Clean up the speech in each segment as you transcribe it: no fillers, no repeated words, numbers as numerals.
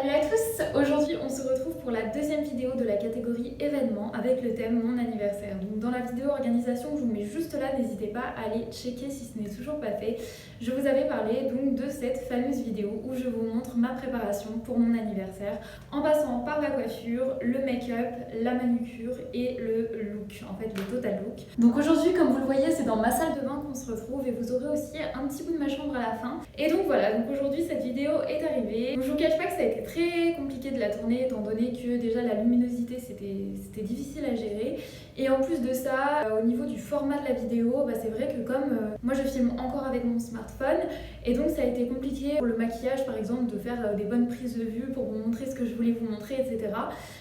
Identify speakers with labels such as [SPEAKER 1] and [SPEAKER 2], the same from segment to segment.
[SPEAKER 1] Salut à tous! Aujourd'hui on se retrouve pour la deuxième vidéo de la catégorie événements avec le thème mon anniversaire. Donc dans la vidéo organisation je vous mets juste là, n'hésitez pas à aller checker si ce n'est toujours pas fait. Je vous avais parlé donc de cette fameuse vidéo où je vous montre ma préparation pour mon anniversaire en passant par la coiffure, le make-up, la manucure et le look, en fait le total look. Donc aujourd'hui comme vous le voyez c'est dans ma salle de bain qu'on se retrouve et vous aurez aussi un petit bout de ma chambre à la fin. Et donc voilà, donc aujourd'hui cette vidéo est arrivée. Donc, je vous cache pas que ça a été très compliqué de la tourner étant donné que déjà la luminosité c'était difficile à gérer. Et en plus de ça, au niveau du format de la vidéo, c'est vrai que comme moi je filme encore avec mon smartphone et donc ça a été compliqué pour le maquillage par exemple de faire des bonnes prises de vue pour vous montrer ce que je voulais vous montrer, etc.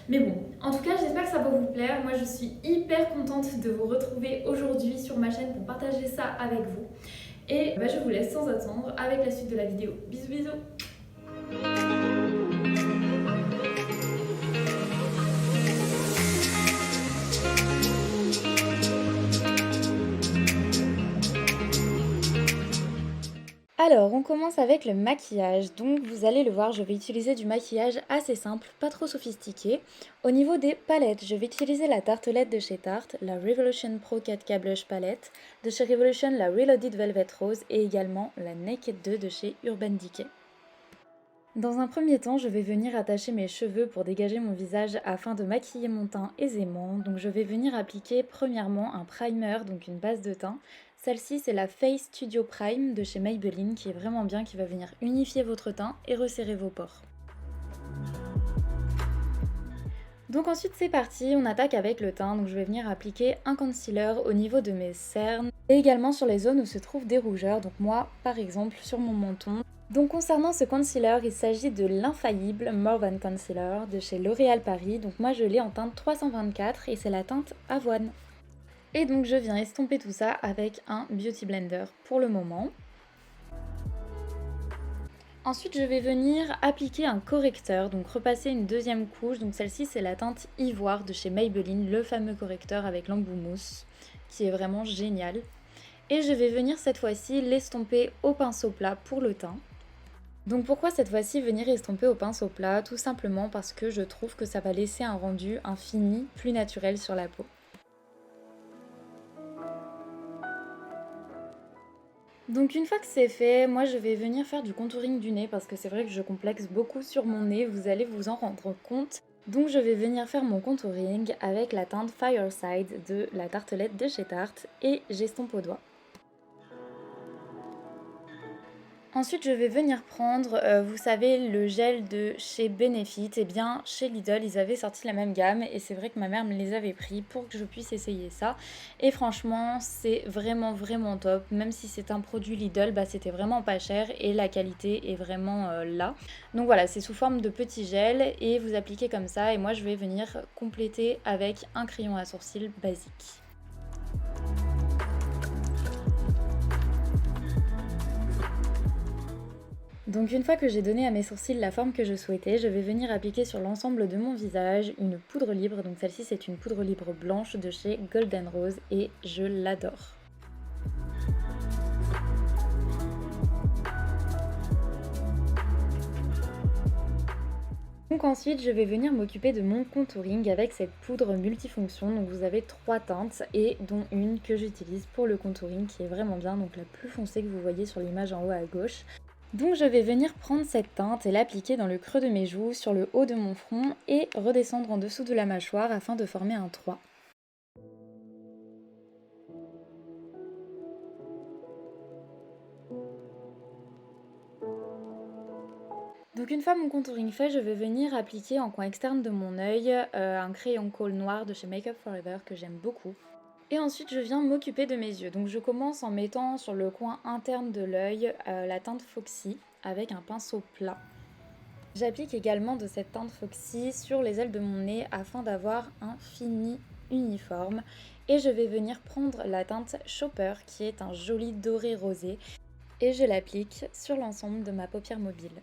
[SPEAKER 1] Mais bon, en tout cas j'espère que ça va vous plaire. Moi je suis hyper contente de vous retrouver aujourd'hui sur ma chaîne pour partager ça avec vous. Et je vous laisse sans attendre avec la suite de la vidéo. Bisous bisous. Alors, on commence avec le maquillage. Donc, vous allez le voir, je vais utiliser du maquillage assez simple, pas trop sophistiqué. Au niveau des palettes, je vais utiliser la tartelette de chez Tarte, la Revolution Pro 4K Blush Palette, de chez Revolution la Reloaded Velvet Rose et également la Naked 2 de chez Urban Decay. Dans un premier temps, je vais venir attacher mes cheveux pour dégager mon visage afin de maquiller mon teint aisément. Donc je vais venir appliquer premièrement un primer, donc une base de teint. Celle-ci c'est la Face Studio Prime de chez Maybelline qui est vraiment bien, qui va venir unifier votre teint et resserrer vos pores. Donc ensuite c'est parti, on attaque avec le teint. Donc je vais venir appliquer un concealer au niveau de mes cernes et également sur les zones où se trouvent des rougeurs. Donc moi par exemple sur mon menton. Donc concernant ce concealer, il s'agit de l'infaillible More Than Concealer de chez L'Oréal Paris. Donc moi je l'ai en teinte 324 et c'est la teinte avoine. Et donc je viens estomper tout ça avec un Beauty Blender pour le moment. Ensuite je vais venir appliquer un correcteur, donc repasser une deuxième couche. Donc celle-ci c'est la teinte ivoire de chez Maybelline, le fameux correcteur avec l'embout mousse qui est vraiment génial. Et je vais venir cette fois-ci l'estomper au pinceau plat pour le teint. Donc pourquoi cette fois-ci venir estomper au pinceau plat? Tout simplement parce que je trouve que ça va laisser un rendu, un fini plus naturel sur la peau. Donc une fois que c'est fait, moi je vais venir faire du contouring du nez parce que c'est vrai que je complexe beaucoup sur mon nez, vous allez vous en rendre compte. Donc je vais venir faire mon contouring avec la teinte Fireside de la tartelette de chez Tarte et j'estompe au doigt. Ensuite, je vais venir prendre, vous savez, le gel de chez Benefit. Et bien, chez Lidl, ils avaient sorti la même gamme et c'est vrai que ma mère me les avait pris pour que je puisse essayer ça. Et franchement, c'est vraiment, vraiment top. Même si c'est un produit Lidl, c'était vraiment pas cher et la qualité est vraiment là. Donc voilà, c'est sous forme de petits gels et vous appliquez comme ça. Et moi, je vais venir compléter avec un crayon à sourcils basique. Donc une fois que j'ai donné à mes sourcils la forme que je souhaitais, je vais venir appliquer sur l'ensemble de mon visage une poudre libre. Donc celle-ci c'est une poudre libre blanche de chez Golden Rose et je l'adore. Donc ensuite je vais venir m'occuper de mon contouring avec cette poudre multifonction. Donc vous avez 3 teintes et dont une que j'utilise pour le contouring qui est vraiment bien, donc la plus foncée que vous voyez sur l'image en haut à gauche. Donc je vais venir prendre cette teinte et l'appliquer dans le creux de mes joues, sur le haut de mon front et redescendre en dessous de la mâchoire afin de former un 3. Donc une fois mon contouring fait, je vais venir appliquer en coin externe de mon œil un crayon colle noir de chez Make Up For Ever que j'aime beaucoup. Et ensuite je viens m'occuper de mes yeux. Donc je commence en mettant sur le coin interne de l'œil la teinte Foxy avec un pinceau plat. J'applique également de cette teinte Foxy sur les ailes de mon nez afin d'avoir un fini uniforme. Et je vais venir prendre la teinte Shopper qui est un joli doré rosé et je l'applique sur l'ensemble de ma paupière mobile.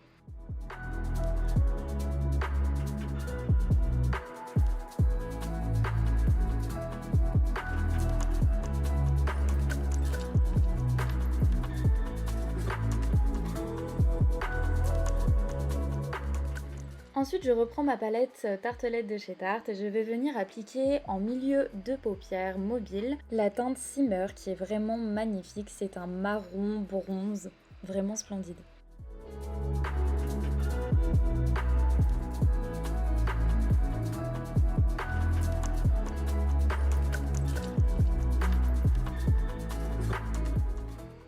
[SPEAKER 1] Ensuite, je reprends ma palette Tartelette de chez Tarte et je vais venir appliquer en milieu de paupières mobile la teinte Simmer qui est vraiment magnifique. C'est un marron bronze, vraiment splendide.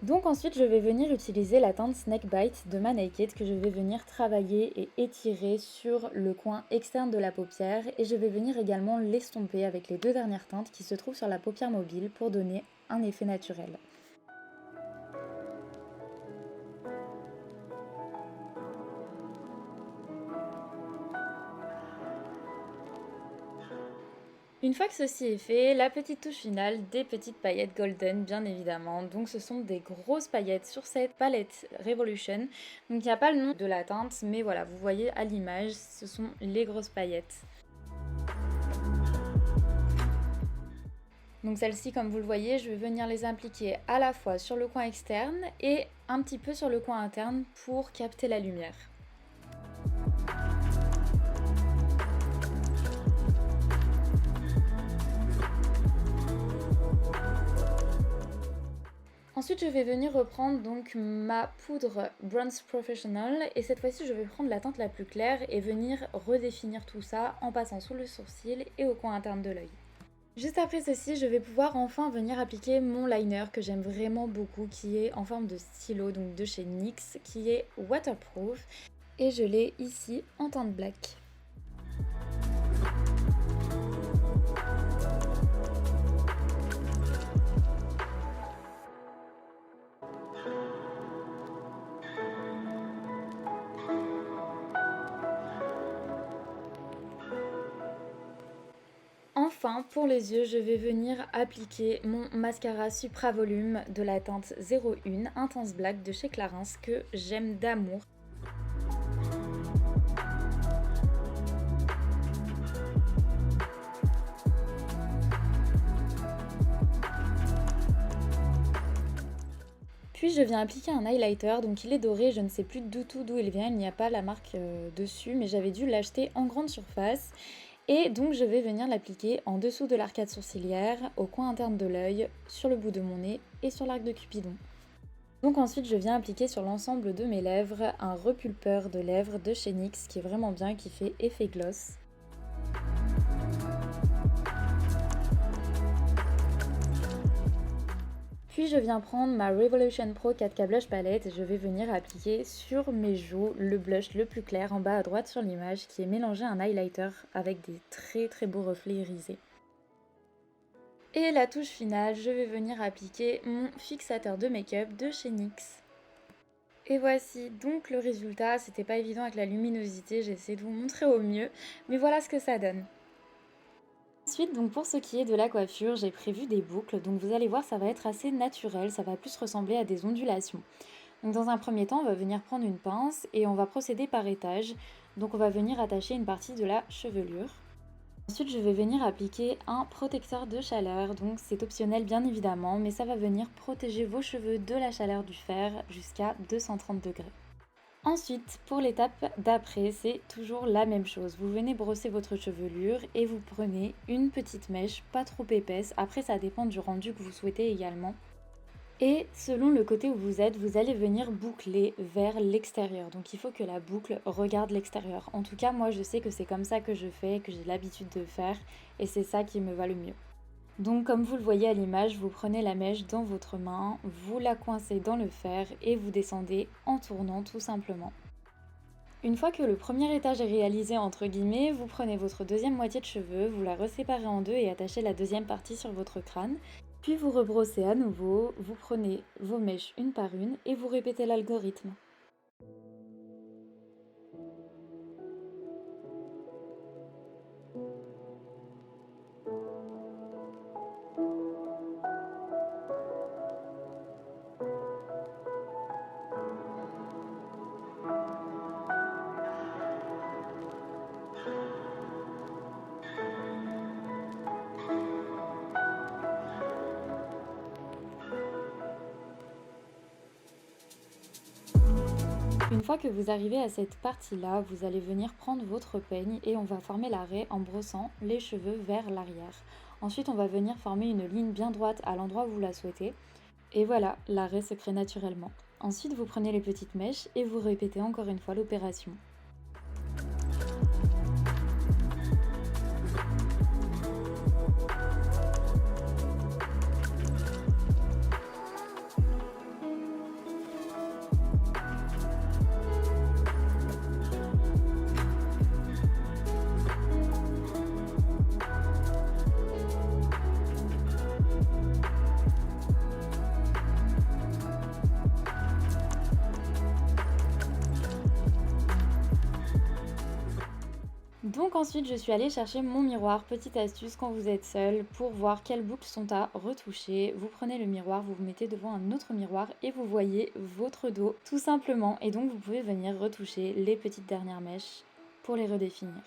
[SPEAKER 1] Donc ensuite je vais venir utiliser la teinte Snakebite de ma Naked que je vais venir travailler et étirer sur le coin externe de la paupière et je vais venir également l'estomper avec les deux dernières teintes qui se trouvent sur la paupière mobile pour donner un effet naturel. Une fois que ceci est fait, la petite touche finale, des petites paillettes golden bien évidemment. Donc ce sont des grosses paillettes sur cette palette Revolution. Donc il n'y a pas le nom de la teinte, mais voilà, vous voyez à l'image, ce sont les grosses paillettes. Donc celles-ci, comme vous le voyez, je vais venir les appliquer à la fois sur le coin externe et un petit peu sur le coin interne pour capter la lumière. Ensuite, je vais venir reprendre donc ma poudre Bronze Professional et cette fois-ci, je vais prendre la teinte la plus claire et venir redéfinir tout ça en passant sous le sourcil et au coin interne de l'œil. Juste après ceci, je vais pouvoir enfin venir appliquer mon liner que j'aime vraiment beaucoup qui est en forme de stylo, donc de chez NYX, qui est waterproof et je l'ai ici en teinte black. Enfin, pour les yeux, je vais venir appliquer mon mascara Supra Volume de la teinte 01 Intense Black de chez Clarins que j'aime d'amour. Puis je viens appliquer un highlighter, donc il est doré, je ne sais plus du tout d'où il vient, il n'y a pas la marque dessus, mais j'avais dû l'acheter en grande surface. Et donc je vais venir l'appliquer en dessous de l'arcade sourcilière, au coin interne de l'œil, sur le bout de mon nez et sur l'arc de Cupidon. Donc ensuite je viens appliquer sur l'ensemble de mes lèvres un repulpeur de lèvres de chez NYX qui est vraiment bien, qui fait effet gloss. Puis je viens prendre ma Revolution Pro 4K Blush Palette et je vais venir appliquer sur mes joues le blush le plus clair en bas à droite sur l'image qui est mélangé à un highlighter avec des très beaux reflets irisés. Et la touche finale, je vais venir appliquer mon fixateur de make-up de chez NYX. Et voici donc le résultat, c'était pas évident avec la luminosité, j'ai essayé de vous montrer au mieux, mais voilà ce que ça donne. Ensuite, donc pour ce qui est de la coiffure, j'ai prévu des boucles, donc vous allez voir ça va être assez naturel, ça va plus ressembler à des ondulations. Donc dans un premier temps, on va venir prendre une pince et on va procéder par étage, donc on va venir attacher une partie de la chevelure. Ensuite, je vais venir appliquer un protecteur de chaleur, donc c'est optionnel bien évidemment, mais ça va venir protéger vos cheveux de la chaleur du fer jusqu'à 230 degrés. Ensuite, pour l'étape d'après, c'est toujours la même chose. Vous venez brosser votre chevelure et vous prenez une petite mèche, pas trop épaisse. Après, ça dépend du rendu que vous souhaitez également. Et selon le côté où vous êtes, vous allez venir boucler vers l'extérieur. Donc il faut que la boucle regarde l'extérieur. En tout cas, moi je sais que c'est comme ça que je fais, que j'ai l'habitude de faire et c'est ça qui me va le mieux. Donc comme vous le voyez à l'image, vous prenez la mèche dans votre main, vous la coincez dans le fer et vous descendez en tournant tout simplement. Une fois que le premier étage est réalisé entre guillemets, vous prenez votre deuxième moitié de cheveux, vous la reséparez en deux et attachez la deuxième partie sur votre crâne. Puis vous rebrossez à nouveau, vous prenez vos mèches une par une et vous répétez l'algorithme.
[SPEAKER 2] Une fois que vous arrivez à cette partie-là, vous allez venir prendre votre peigne et on va former la raie en brossant les cheveux vers l'arrière. Ensuite, on va venir former une ligne bien droite à l'endroit où vous la souhaitez. Et voilà, la raie se crée naturellement. Ensuite, vous prenez les petites mèches et vous répétez encore une fois l'opération. Donc ensuite, je suis allée chercher mon miroir. Petite astuce quand vous êtes seul pour voir quelles boucles sont à retoucher. Vous prenez le miroir, vous vous mettez devant un autre miroir et vous voyez votre dos tout simplement. Et donc vous pouvez venir retoucher les petites dernières mèches pour les redéfinir.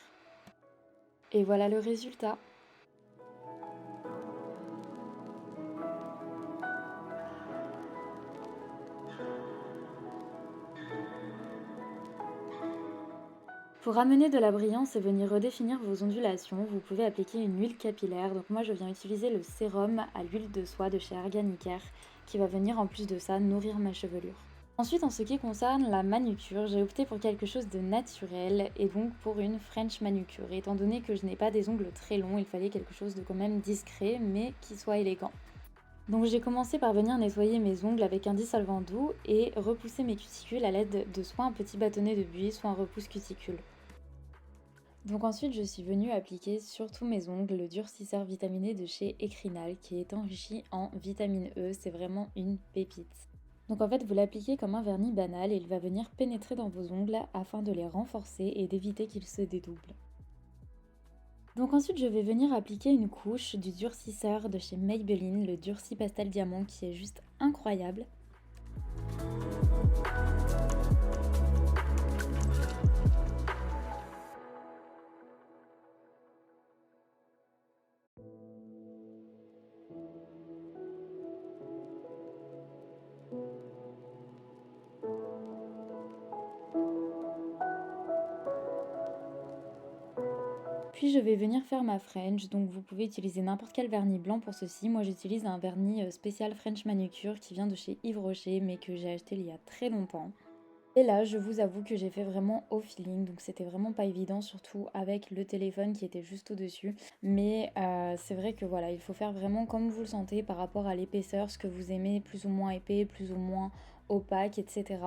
[SPEAKER 2] Et voilà le résultat. Pour amener de la brillance et venir redéfinir vos ondulations, vous pouvez appliquer une huile capillaire. Donc moi je viens utiliser le sérum à l'huile de soie de chez Organicare qui va venir en plus de ça nourrir ma chevelure. Ensuite en ce qui concerne la manucure, j'ai opté pour quelque chose de naturel et donc pour une French manucure. Étant donné que je n'ai pas des ongles très longs, il fallait quelque chose de quand même discret mais qui soit élégant. Donc j'ai commencé par venir nettoyer mes ongles avec un dissolvant doux et repousser mes cuticules à l'aide de soit un petit bâtonnet de buis, soit un repousse cuticule. Donc ensuite je suis venue appliquer sur tous mes ongles le durcisseur vitaminé de chez Ecrinal qui est enrichi en vitamine E, c'est vraiment une pépite. Donc en fait vous l'appliquez comme un vernis banal et il va venir pénétrer dans vos ongles afin de les renforcer et d'éviter qu'ils se dédoublent. Donc ensuite je vais venir appliquer une couche du durcisseur de chez Maybelline, le Durci Pastel Diamant qui est juste incroyable. Puis je vais venir faire ma French, donc vous pouvez utiliser n'importe quel vernis blanc pour ceci. Moi j'utilise un vernis spécial French Manucure qui vient de chez Yves Rocher mais que j'ai acheté il y a très longtemps. Et là je vous avoue que j'ai fait vraiment au feeling, donc c'était vraiment pas évident, surtout avec le téléphone qui était juste au-dessus. Mais c'est vrai que voilà, il faut faire vraiment comme vous le sentez par rapport à l'épaisseur, ce que vous aimez, plus ou moins épais, plus ou moins opaque, etc.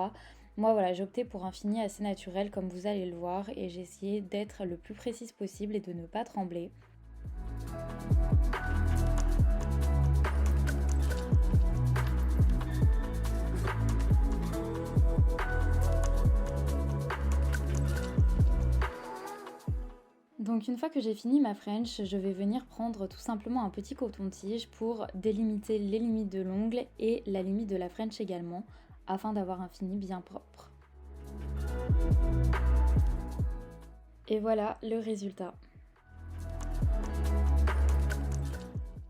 [SPEAKER 2] Moi voilà, j'ai opté pour un fini assez naturel comme vous allez le voir et j'ai essayé d'être le plus précise possible et de ne pas trembler. Donc une fois que j'ai fini ma French, je vais venir prendre tout simplement un petit coton-tige pour délimiter les limites de l'ongle et la limite de la French également, afin d'avoir un fini bien propre. Et voilà le résultat.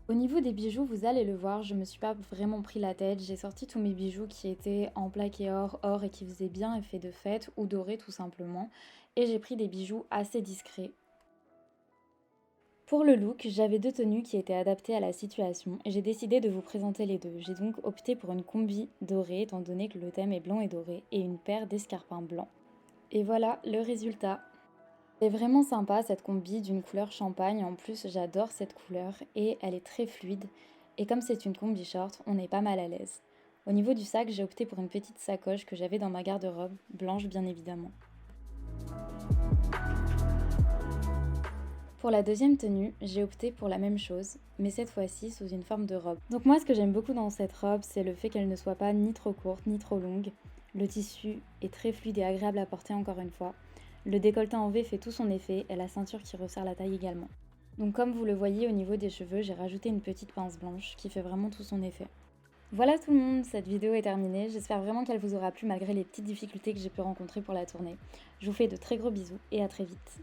[SPEAKER 2] Au niveau des bijoux, vous allez le voir, je me suis pas vraiment pris la tête. J'ai sorti tous mes bijoux qui étaient en plaqué or et qui faisaient bien effet de fête ou doré tout simplement. Et j'ai pris des bijoux assez discrets. Pour le look, j'avais deux tenues qui étaient adaptées à la situation et j'ai décidé de vous présenter les deux. J'ai donc opté pour une combi dorée étant donné que le thème est blanc et doré et une paire d'escarpins blancs. Et voilà le résultat. C'est vraiment sympa cette combi d'une couleur champagne, en plus j'adore cette couleur et elle est très fluide et comme c'est une combi short, on est pas mal à l'aise. Au niveau du sac, j'ai opté pour une petite sacoche que j'avais dans ma garde-robe, blanche bien évidemment. Pour la deuxième tenue, j'ai opté pour la même chose, mais cette fois-ci sous une forme de robe. Donc moi ce que j'aime beaucoup dans cette robe, c'est le fait qu'elle ne soit pas ni trop courte ni trop longue. Le tissu est très fluide et agréable à porter encore une fois. Le décolleté en V fait tout son effet et la ceinture qui resserre la taille également. Donc comme vous le voyez au niveau des cheveux, j'ai rajouté une petite pince blanche qui fait vraiment tout son effet. Voilà tout le monde, cette vidéo est terminée. J'espère vraiment qu'elle vous aura plu malgré les petites difficultés que j'ai pu rencontrer pour la tournée. Je vous fais de très gros bisous et à très vite.